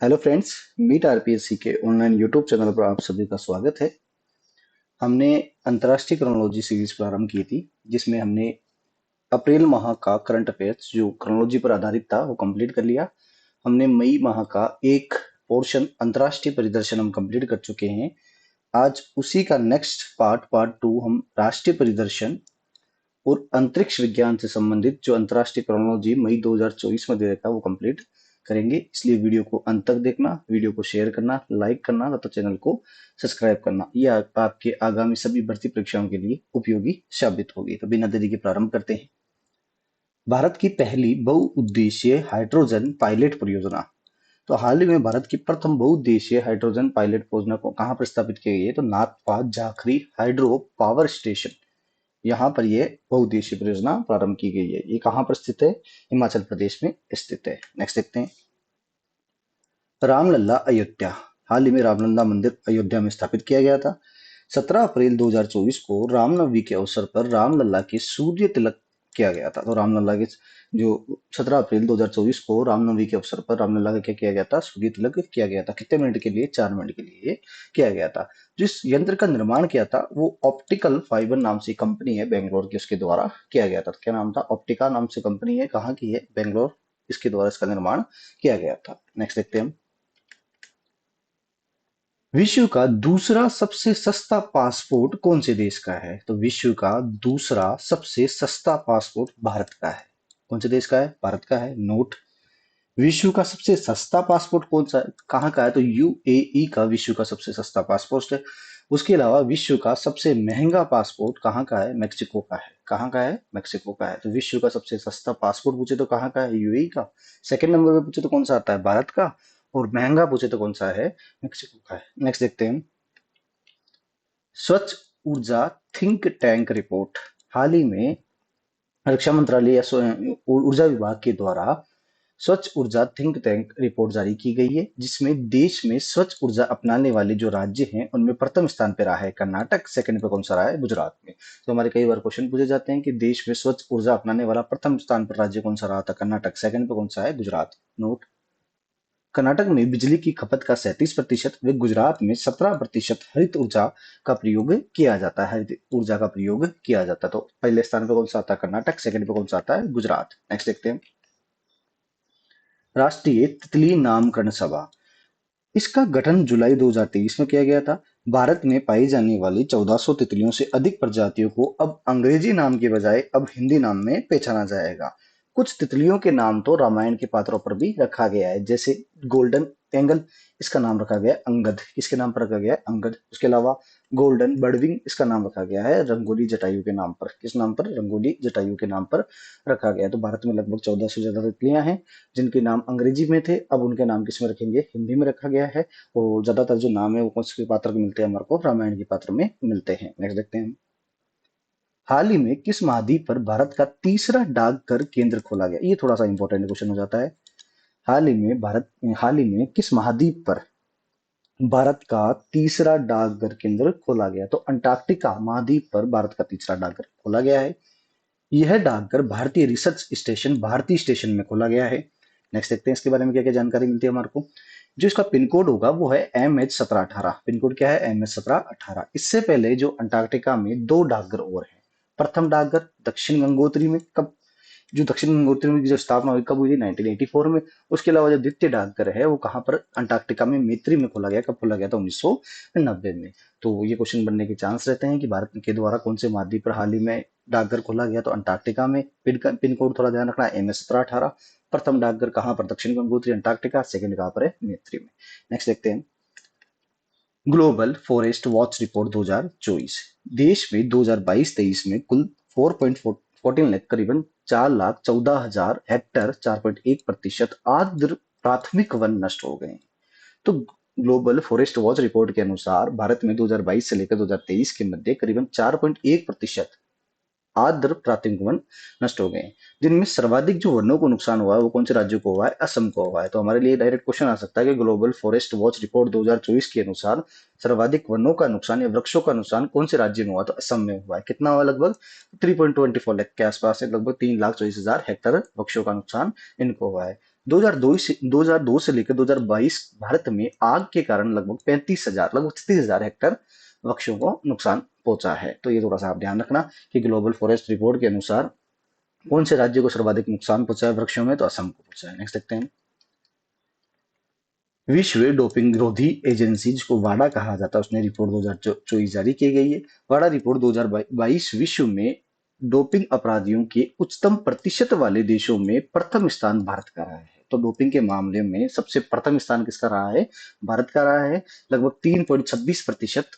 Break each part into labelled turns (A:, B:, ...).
A: Hello friends. Meet RPSC के online YouTube channel पर आप सभी का स्वागत है। हमने अंतर्राष्ट्रीय क्रोनोलॉजी सीरीज प्रारंभ की थी, जिसमें हमने अप्रैल माह का करंट अफेयर्स जो क्रोनोलॉजी पर आधारित था वो कंप्लीट कर लिया। हमने मई माह का एक पोर्शन अंतर्राष्ट्रीय परिदर्शन हम कंप्लीट कर चुके हैं। आज उसी का नेक्स्ट पार्ट 2 हम राष्ट्रीय परिदर्शन और अंतरिक्ष विज्ञान से संबंधित जो अंतर्राष्ट्रीय क्रोनोलॉजी मई 2024 में दे रखा है वो कंप्लीट करेंगे। इसलिए वीडियो को अंत तक देखना, वीडियो को शेयर करना, लाइक करना तथा चैनल को सब्सक्राइब करना। यह आपके आगामी सभी भर्ती परीक्षाओं के लिए उपयोगी साबित होगी। तो बिना देरी के प्रारंभ करते हैं। भारत की पहली बहुउद्देशीय हाइड्रोजन पायलट परियोजना। तो हाल ही में भारत की प्रथम बहुउद्देशीय हाइड्रोजन पायलट परियोजना को कहाँ प्रस्तावित की गई है? तो नाथपा झाखरी हाइड्रो पावर स्टेशन, यहाँ पर यह बहुउद्देशीय परियोजना प्रारंभ की गई है। ये कहाँ पर स्थित है? हिमाचल प्रदेश में स्थित है। नेक्स्ट देखते हैं। रामलला अयोध्या। हाल ही में रामलला मंदिर अयोध्या में स्थापित किया गया था। 17 अप्रैल 2024 को रामनवमी के अवसर पर रामलला के सूर्य तिलक किया गया था। तो रामलला के जो 17 अप्रैल 2024 को रामनवमी के अवसर पर रामलला का क्या किया गया था? सूर्य तिलक किया गया था। कितने मिनट के लिए? 4 मिनट के लिए किया गया था। जिस यंत्र का निर्माण किया था वो ऑप्टिकल फाइबर नाम से कंपनी है बेंगलोर की, उसके द्वारा किया गया था। क्या नाम था? ऑप्टिका नाम से कंपनी है। कहाँ की है? बेंगलोर। इसके द्वारा इसका निर्माण किया गया था। नेक्स्ट देखते हैं हम। विश्व का दूसरा सबसे सस्ता पासपोर्ट कौन से देश का है? तो विश्व का दूसरा सबसे सस्ता पासपोर्ट भारत का है। कौन से देश का है? भारत का है। नोट। विश्व का सबसे सस्ता पासपोर्ट कौन सा है? कहाँ का है? तो यूएई का विश्व का सबसे सस्ता पासपोर्ट है। उसके अलावा विश्व का सबसे महंगा पासपोर्ट कहाँ का है? मैक्सिको का है। कहाँ का है? मैक्सिको का है। तो विश्व का सबसे सस्ता पासपोर्ट पूछे तो कहाँ का है? यूएई का। सेकंड नंबर पे पूछे तो कौन सा आता है? भारत का। और महंगा पूछे तो कौन सा है? मैक्सिको का है। नेक्स्ट देखते हैं। स्वच्छ ऊर्जा थिंक टैंक रिपोर्ट। हाल ही में रक्षा मंत्रालय या ऊर्जा विभाग के द्वारा स्वच्छ ऊर्जा थिंक टैंक रिपोर्ट जारी की गई है, जिसमें देश में स्वच्छ ऊर्जा अपनाने वाले जो राज्य हैं उनमें प्रथम स्थान पे रहा है कर्नाटक। सेकंड पे कौन सा रहा है? गुजरात में। तो हमारे कई बार क्वेश्चन पूछे जाते हैं कि देश में स्वच्छ ऊर्जा अपनाने वाला प्रथम स्थान पर राज्य कौन सा रहा था? कर्नाटक। सेकंड पे कौन सा है? गुजरात। नोट। कर्नाटक में बिजली की खपत का 37% व गुजरात में 17% हरित ऊर्जा का प्रयोग किया जाता है। हरित ऊर्जा का प्रयोग किया जाता है। तो पहले स्थान पर कौन सा आता है? कर्नाटक। सेकंड पे कौन सा आता है? गुजरात। नेक्स्ट देखते हैं। राष्ट्रीय तितली नामकरण सभा। इसका गठन जुलाई 2023 में किया गया था। भारत में पाई जाने वाली 1400 तितलियों से अधिक प्रजातियों को अब अंग्रेजी नाम के बजाय अब हिंदी नाम में पहचाना जाएगा। कुछ तितलियों के नाम तो रामायण के पात्रों पर भी रखा गया है, जैसे गोल्डन एंगल, इसका नाम रखा गया है अंगद। किसके नाम पर रखा गया है? अंगद। उसके अलावा गोल्डन बर्डविंग, इसका नाम रखा गया है रंगोली जटायु के नाम पर। किस नाम पर? रंगोली जटायु के नाम पर रखा गया है। तो भारत में लगभग 1400 से ज्यादा तितलियां हैं जिनके नाम अंग्रेजी में थे, अब उनके नाम किस में रखेंगे? हिंदी में रखा गया है। और ज्यादातर जो नाम है वो कौन से पात्र के मिलते हैं? हमारे को रामायण के पात्र में मिलते हैं। नेक्स्ट देखते हैं। हाल ही में किस महाद्वीप पर भारत का तीसरा डाकघर केंद्र खोला गया? ये थोड़ा सा इंपॉर्टेंट क्वेश्चन हो जाता है। हाल ही में किस महाद्वीप पर भारत का तीसरा डाकघर केंद्र खोला गया? तो अंटार्कटिका महाद्वीप पर भारत का तीसरा डाकघर खोला गया है। यह डाकघर भारतीय रिसर्च स्टेशन भारती स्टेशन में खोला गया है। नेक्स्ट देखते हैं इसके बारे में क्या क्या जानकारी मिलती है हमारे को। जो इसका पिन कोड होगा वो है MH1718। पिन कोड क्या है? MH1718। इससे पहले जो अंटार्कटिका में दो डाकघर और हैं। प्रथम डाकघर दक्षिण गंगोत्री में कब जो दक्षिण गंगोत्री में जो स्थापना हुई कब हुई थी? 1984 में। उसके अलावा जो द्वितीय डाकघर है वो कहाँ पर? अंटार्कटिका में मैत्री में खोला गया। कब खोला गया था? 1990 में। तो ये क्वेश्चन बनने के चांस रहते हैं कि भारत के द्वारा कौन से महाद्वीप पर हाल ही में डाकघर खोला गया? तो अंटार्कटिका में। पिन कोड थोड़ा ध्यान रखना, MS1718। प्रथम डाकघर कहाँ पर? दक्षिण गंगोत्री अंटार्कटिका। सेकंड कहाँ पर है? मैत्री में। नेक्स्ट देखते हैं। Global forest watch report 2024। देश में 2022-23 में कुल 4.14 लाख, करीबन 4,14,000 हेक्टर, 4.1% आर्द्र प्राथमिक वन नष्ट हो गए। तो ग्लोबल फॉरेस्ट वॉच रिपोर्ट के अनुसार भारत में 2022 से लेकर 2023 के मध्य करीबन 4.1% आर्द्र प्राथमिक वन नष्ट हो गए हैं। जिनमें सर्वाधिक जो वनों को नुकसान हुआ है वो कौन से राज्यों को हुआ है? असम को हुआ है। तो हमारे लिए डायरेक्ट क्वेश्चन आ सकता है कि ग्लोबल फॉरेस्ट वॉच रिपोर्ट 2024 के अनुसार सर्वाधिक वनों का नुकसान या वृक्षों का नुकसान कौन से राज्य में हुआ? तो असम में हुआ है। कितना हुआ? लगभग 3.24 लाख के आसपास है। लगभग 3,24,000 हेक्टर वृक्षों का नुकसान इनको हुआ है। 2002 से लेकर 2022 भारत में आग के कारण लगभग 35,000 लगभग 36,000 हेक्टेयर वृक्षों को नुकसान पहुंचा है। तो ये थोड़ा सा आप ध्यान रखना कि ग्लोबल फॉरेस्ट रिपोर्ट के अनुसार कौन से राज्य को सर्वाधिक नुकसान पहुंचा है वृक्षों में, तो असम को पहुंचा है। नेक्स्ट देखते हैं। विश्व डोपिंग विरोधी एजेंसी, जिसको वाडा कहा जाता है, उसने रिपोर्ट 2024 जारी की गई है। वाडा रिपोर्ट 2022 विश्व में डोपिंग अपराधियों के उच्चतम प्रतिशत वाले देशों में प्रथम स्थान भारत का रहा है। तो डोपिंग के मामले में सबसे प्रथम स्थान किसका रहा है? भारत का रहा है। लगभग 3.26%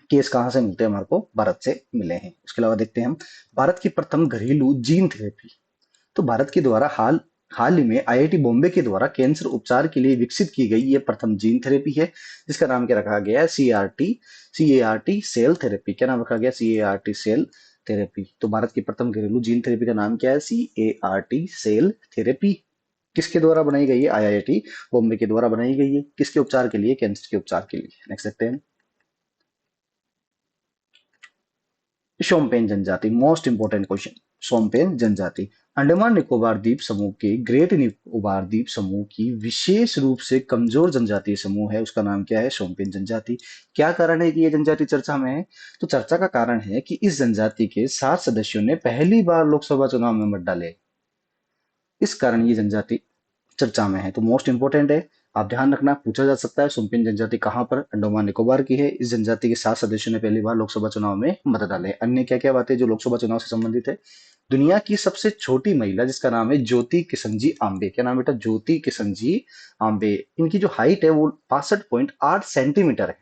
A: केस कहाँ से मिलते हैं हमारे को? भारत से मिले हैं। उसके अलावा देखते हैं हम भारत की प्रथम घरेलू जीन थेरेपी। तो भारत के द्वारा हाल ही में आईआईटी बॉम्बे के द्वारा कैंसर उपचार के लिए विकसित की गई ये प्रथम जीन थेरेपी है, जिसका नाम क्या रखा गया है? C A R T cell therapy. क्या नाम रखा गया? CAR-T cell therapy. तो भारत की प्रथम घरेलू जीन थेरेपी का नाम क्या है? CAR-T cell therapy. किसके द्वारा बनाई गई है? आईआईटी बॉम्बे के द्वारा बनाई गई है। किसके उपचार के लिए? कैंसर के उपचार के लिए। नेक्स्ट देखते हैं। शोम्पेन जनजाति, मोस्ट इंपोर्टेंट क्वेश्चन। शोम्पेन जनजाति अंडमान निकोबार द्वीप समूह के ग्रेट निकोबार द्वीप समूह की विशेष रूप से कमजोर जनजातीय समूह है। उसका नाम क्या है? शोम्पेन जनजाति। क्या कारण है कि यह जनजाति चर्चा में है? तो चर्चा का कारण है कि इस जनजाति के 7 सदस्यों ने पहली बार लोकसभा चुनाव में मत डाले। इस कारण ये जनजाति चर्चा में है। तो मोस्ट इंपोर्टेंट है, आप ध्यान रखना, पूछा जा सकता है। शोम्पेन जनजाति कहाँ पर? अंडमान निकोबार की है। इस जनजाति के 7 सदस्यों ने पहली बार लोकसभा चुनाव में मत डाले। अन्य क्या क्या बातें जो लोकसभा चुनाव से संबंधित है? दुनिया की सबसे छोटी महिला, जिसका नाम है ज्योति किशनजी आंबे। क्या नाम बेटा? ज्योति किशनजी आंबे। इनकी जो हाइट है वो 62.8 सेंटीमीटर है।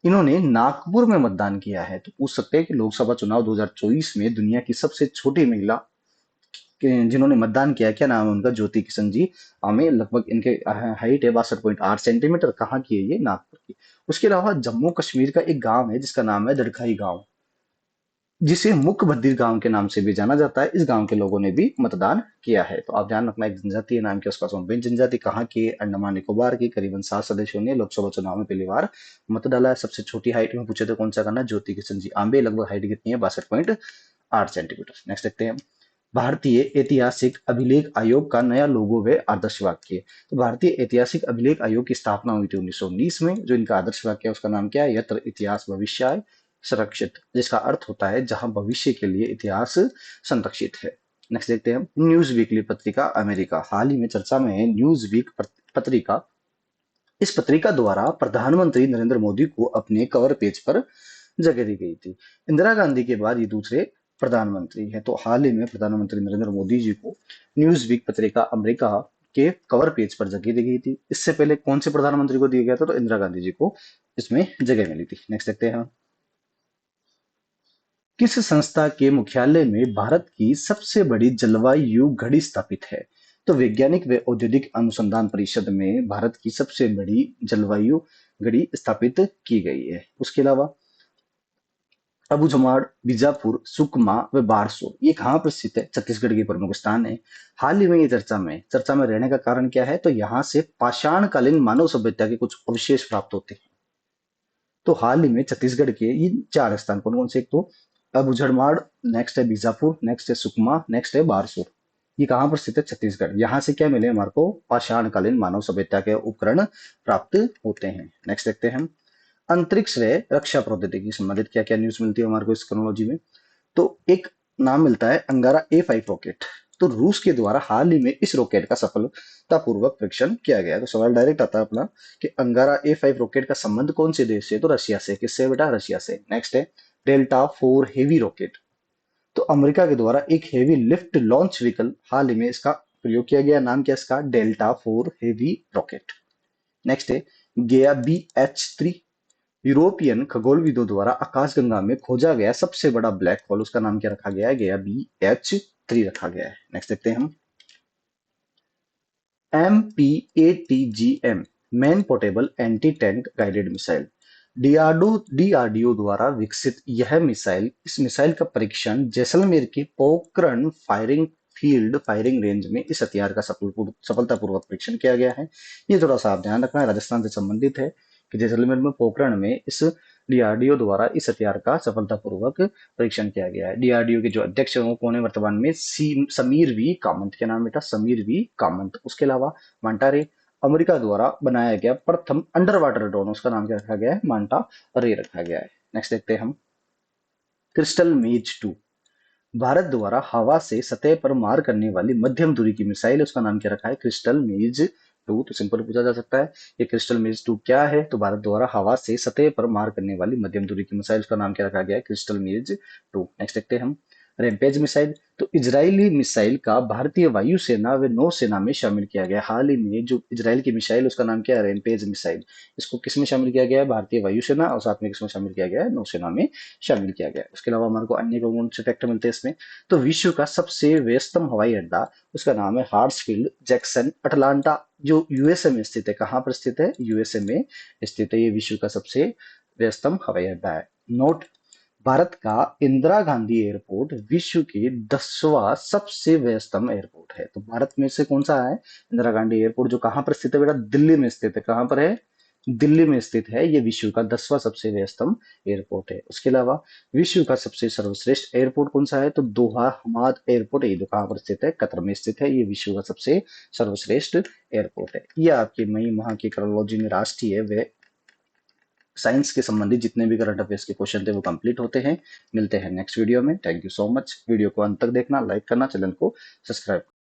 A: इन्होंने नागपुर में मतदान किया है। तो पूछ सकते हैं कि लोकसभा चुनाव 2024 में दुनिया की सबसे छोटी महिला जिन्होंने मतदान किया, क्या नाम है उनका? ज्योति किशन जी आमे। लगभग इनके हाइट है 62.8 सेंटीमीटर। कहाँ की है ये? नागपुर की। उसके अलावा जम्मू कश्मीर का एक गांव है जिसका नाम है दड़खाई गांव, जिसे मुख्य बधिर गांव के नाम से भी जाना जाता है। इस गांव के लोगों ने भी मतदान किया है। तो आप ध्यान रखना, एक जनजाति है, नाम क्या उसका? सोम्पेन जनजाति। कहाँ की? अंडमान निकोबार की। करीबन 7 सदस्यों ने लोकसभा चुनाव में पहली बार मत डाला है। सबसे छोटी हाइट में पूछे तो कौन सा करना? ज्योति किशन जी आंबे। लगभग हाइट कितनी है? 62.8 सेंटीमीटर। नेक्स्ट देखते हैं। भारतीय ऐतिहासिक अभिलेख आयोग का नया लोगो व आदर्श वाक्य। तो भारतीय ऐतिहासिक अभिलेख आयोग की स्थापना हुई थी 1919 में। जो इनका आदर्श वाक्य है उसका नाम क्या है? यत्र इतिहास भविष्याय संरक्षित, जिसका अर्थ होता है जहां भविष्य के लिए इतिहास संरक्षित है। नेक्स्ट देखते हैं हम। न्यूज वीकली पत्रिका अमेरिका हाल ही में चर्चा में है। न्यूज वीक पत्रिका, इस पत्रिका द्वारा प्रधानमंत्री नरेंद्र मोदी को अपने कवर पेज पर जगह दी गई थी। इंदिरा गांधी के बाद ये दूसरे प्रधानमंत्री है। तो हाल ही में प्रधानमंत्री नरेंद्र मोदी जी को न्यूज वीक पत्रिका अमेरिका के कवर पेज पर जगह दी गई थी। इससे पहले कौन से प्रधानमंत्री को दिया गया था? तो इंदिरा गांधी जी को इसमें जगह मिली थी। नेक्स्ट देखते हैं। किस संस्था के मुख्यालय में भारत की सबसे बड़ी जलवायु घड़ी स्थापित है? तो वैज्ञानिक व औद्योगिक अनुसंधान परिषद में भारत की सबसे बड़ी जलवायु घड़ी स्थापित की गई है। उसके अलावा अबुझमाड़, बीजापुर, सुकमा व बारसूर ये कहाँ पर स्थित है? छत्तीसगढ़ के प्रमुख स्थान है। हाल ही में ये चर्चा में रहने का कारण क्या है? तो यहाँ से पाषाणकालीन मानव सभ्यता के कुछ अवशेष प्राप्त होते हैं। तो हाल ही में छत्तीसगढ़ के ये 4 स्थान कौन कौन से? एक तो अबुझमाड़, नेक्स्ट है बीजापुर, नेक्स्ट है सुकमा, नेक्स्ट है बारसूर। ये कहाँ पर स्थित है? छत्तीसगढ़। यहाँ से क्या मिले हमारे को? पाषाणकालीन मानव सभ्यता के उपकरण प्राप्त होते हैं। नेक्स्ट देखते हैं हम। अंतरिक्ष व रक्षा प्रौद्योगिकी संबंधित क्या क्या न्यूज मिलती है हमारे को इस क्रोनोलॉजी में? तो एक नाम मिलता है अंगारा A5 रॉकेट। तो रूस के द्वारा हाल ही में इस रॉकेट का सफलतापूर्वक परीक्षण किया गया। तो सवाल डायरेक्ट आता है अपना कि अंगारा A5 रॉकेट का संबंध कौन से देश से? तो रशिया से। किससे बेटा? रशिया से। नेक्स्ट है डेल्टा 4 हेवी रॉकेट। तो अमेरिका के द्वारा एक हेवी लिफ्ट लॉन्च व्हीकल हाल ही में इसका प्रयोग किया गया। नाम क्या है इसका? Delta 4 heavy rocket. नेक्स्ट है गेया BH3। यूरोपियन खगोलविदों द्वारा आकाशगंगा में खोजा गया सबसे बड़ा ब्लैक होल, उसका नाम क्या रखा गया है? गया BH3 रखा गया है। नेक्स्ट देखते हैं हम। MPATGM man portable anti tank guided missile. DRDO द्वारा विकसित यह मिसाइल, इस मिसाइल का परीक्षण जैसलमेर के पोखरण फायरिंग रेंज में इस हथियार का सफलतापूर्वक परीक्षण किया गया है। ये थोड़ा सा आप ध्यान रखना है, राजस्थान से संबंधित है कि जैसलमेर में पोखरण में इस डीआरडीओ द्वारा इस हथियार का सफलतापूर्वक परीक्षण किया गया है। डीआरडीओ के जो अध्यक्ष हैं वो कौन है वर्तमान में? समीर वी कामत। क्या नाम बेटा? समीर वी कामत। उसके अलावा मांटा रे, अमेरिका द्वारा बनाया गया प्रथम अंडर वाटर ड्रोन, उसका नाम क्या रखा गया है? मांटा रे रखा गया है। नेक्स्ट देखते हैं हम क्रिस्टल मेज 2। भारत द्वारा हवा से सतह पर मार करने वाली मध्यम दूरी की मिसाइल, उसका नाम क्या रखा है? क्रिस्टल मेज 2। तो सिंपल पूछा जा सकता है ये क्रिस्टल मेज 2 क्या है? तो भारत द्वारा हवा से सतह पर मार करने वाली मध्यम दूरी की मिसाइल, उसका नाम क्या रखा गया है? क्रिस्टल मेज 2। नेक्स्ट देखते हैं हम रैम्पेज मिसाइल। तो इजरायली मिसाइल का भारतीय वायुसेना व नौसेना में शामिल किया गया। हाल ही में जो इजराइल की मिसाइल, उसका नाम क्या है? Rampage missile. इसको किसमें शामिल किया गया है? भारतीय वायुसेना, और साथ में किसमें शामिल किया गया है? नौसेना में शामिल किया गया है। उसके अलावा हमारे को अन्य कौन से फैक्टर मिलते हैं इसमें? तो विश्व का सबसे व्यस्तम हवाई अड्डा, उसका नाम है हार्ट्सफील्ड जैक्सन अटलांटा, जो यूएसए में स्थित है। कहाँ पर स्थित है? यूएसए में स्थित है। ये विश्व का सबसे व्यस्तम हवाई अड्डा है। नोट: भारत का इंदिरा गांधी एयरपोर्ट विश्व के 10वां सबसे व्यस्तम एयरपोर्ट है। तो भारत में से कौन सा है? इंदिरा गांधी एयरपोर्ट, जो कहाँ पर स्थित है बेटा? दिल्ली में स्थित है। कहाँ पर है? दिल्ली में स्थित है। ये विश्व का 10वां सबसे व्यस्तम एयरपोर्ट है। उसके अलावा विश्व का सबसे सर्वश्रेष्ठ एयरपोर्ट कौन सा है? तो दोहा हमाद एयरपोर्ट है। ये कहाँ पर स्थित है? कतर में स्थित है। ये विश्व का सबसे सर्वश्रेष्ठ एयरपोर्ट है। ये आपके मई माह की क्रोनोलॉजी में राष्ट्रीय व साइंस के संबंधित जितने भी करंट अफेयर्स के क्वेश्चन थे वो कंप्लीट होते हैं। मिलते हैं नेक्स्ट वीडियो में। Thank you so much. Video को अंत तक देखना, लाइक करना, चैनल को सब्सक्राइब